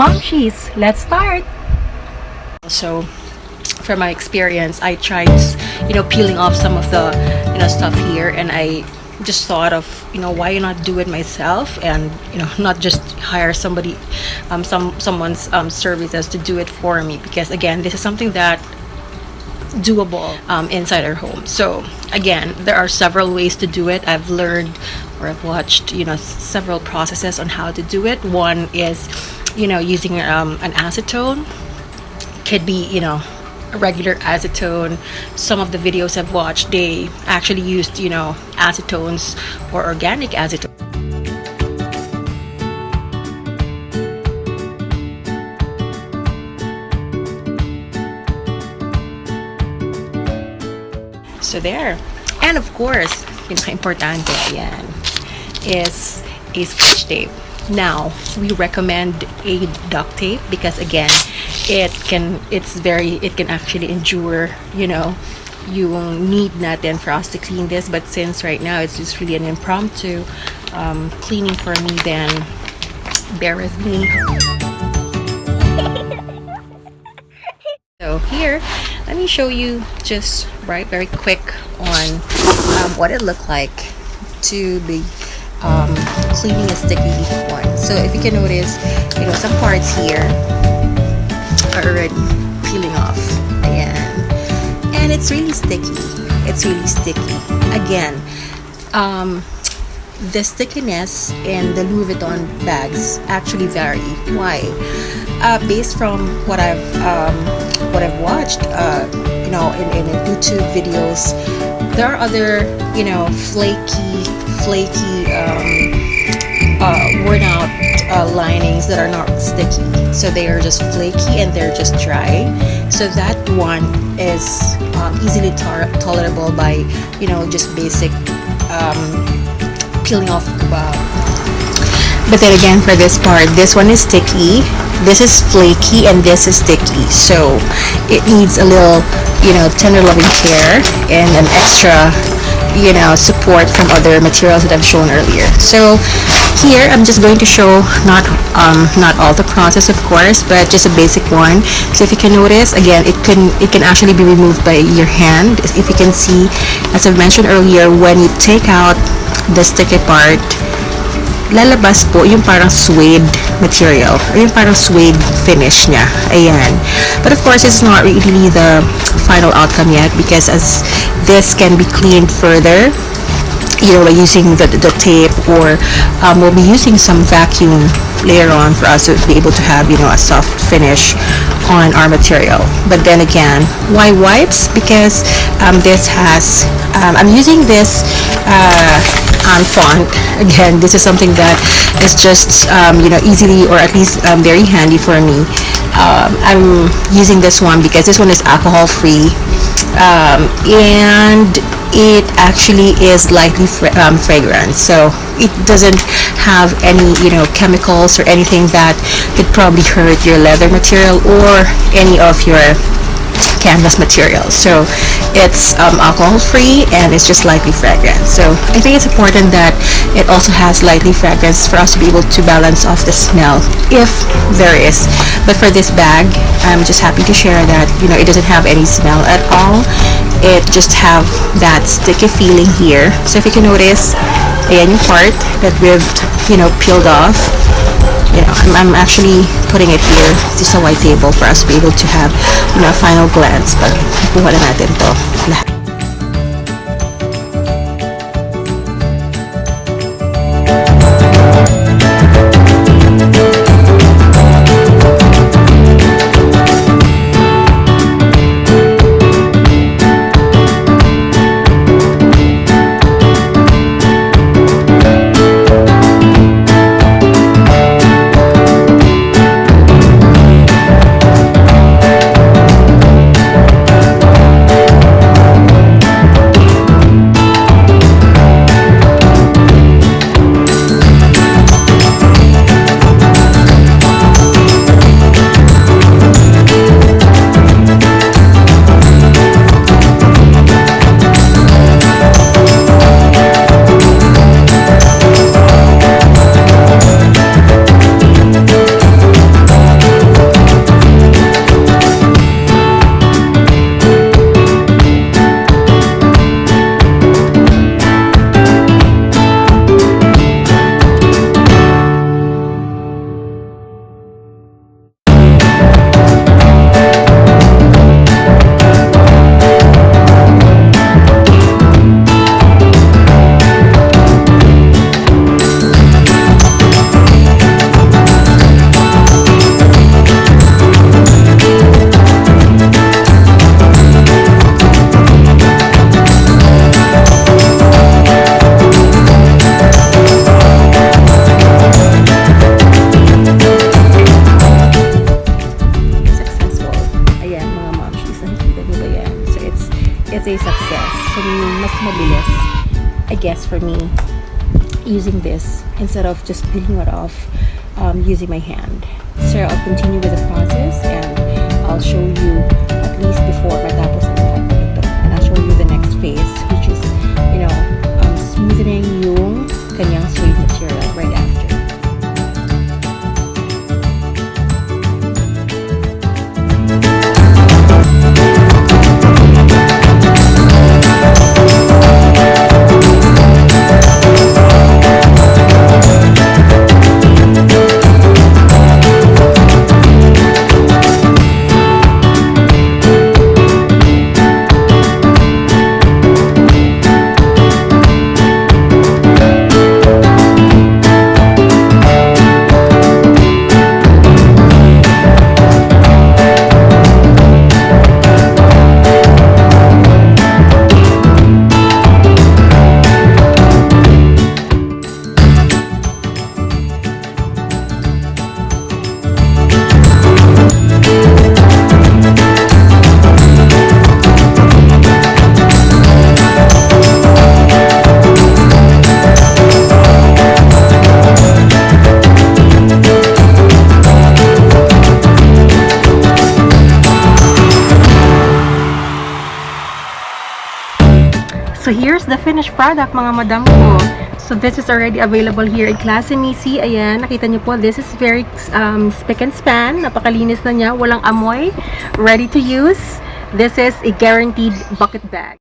Mom cheese, let's start. So from my experience, I tried, peeling off some of the, stuff here, and I just thought of, why not do it myself, and not just hire somebody, someone's services to do it for me, because again, this is something that doable inside our home. So again, there are several ways to do it. I've learned, or I've watched, several processes on how to do it. One is, using an acetone. Could be, a regular acetone. Some of the videos I've watched, they actually used, acetones or organic acetone. So there. And of course, pinaka-importante, ayan, is a scotch tape. Now, we recommend a duct tape because again, it can actually endure, yung need natin for us to clean this. But since right now it's just really an impromptu cleaning for me, then bear with me. So here, let me show you just very quick on what it looked like to be cleaning a sticky one. So if you can notice, some parts here are already peeling off. And it's really sticky. It's really sticky. Again, the stickiness in the Louis Vuitton bags actually vary. Why? Based from what I've watched, in YouTube videos, there are other, flaky, worn out linings that are not sticky. So they are just flaky and they're just dry. So that one is easily tolerable by, just basic peeling off. But then again, for this part, this one is sticky, this is flaky, and this is sticky. So it needs a little, tender loving care and an extra, support from other materials that I've shown earlier. So here I'm just going to show not all the process, of course, but just a basic one. So if you can notice, again, it can actually be removed by your hand. If you can see, as I've mentioned earlier, when you take out the sticky part, lalabas po yung parang suede material, or yung parang suede finish niya. Ayan. But of course, it's not really the final outcome yet, because as this can be cleaned further, by using the tape, or we'll be using some vacuum later on for us to be able to have, a soft finish on our material. But then again, why wipes? Because this has, I'm using this on font. Again, this is something that is just easily, or at least very handy for me. I'm using this one because this one is alcohol free, and it actually is lightly fragrant, so it doesn't have any chemicals or anything that could probably hurt your leather material or any of your canvas material. So it's alcohol free and it's just lightly fragrant. So I think it's important that it also has lightly fragrance for us to be able to balance off the smell, if there is. But for this bag, I'm just happy to share that it doesn't have any smell at all. It just have that sticky feeling here. So if you can notice, ayan yung part that we've peeled off. I'm actually putting it here. It's just a white table for us to be able to have a final glance. Pag nakuha na natin to lahat. it's a success. So, mas mabilis, I guess, for me, using this instead of just peeling it off using my hand. So, I'll continue with the process and I'll show you at least before matapos na lahat na ito. And I'll show you the next phase, which is, smoothening yung kanyang suede material right after. So here's the finished product, mga madam ko. So this is already available here in Clase Misi. Ayan, nakita niyo po, this is very spick and span. Napakalinis na niya, walang amoy. Ready to use. This is a guaranteed bucket bag.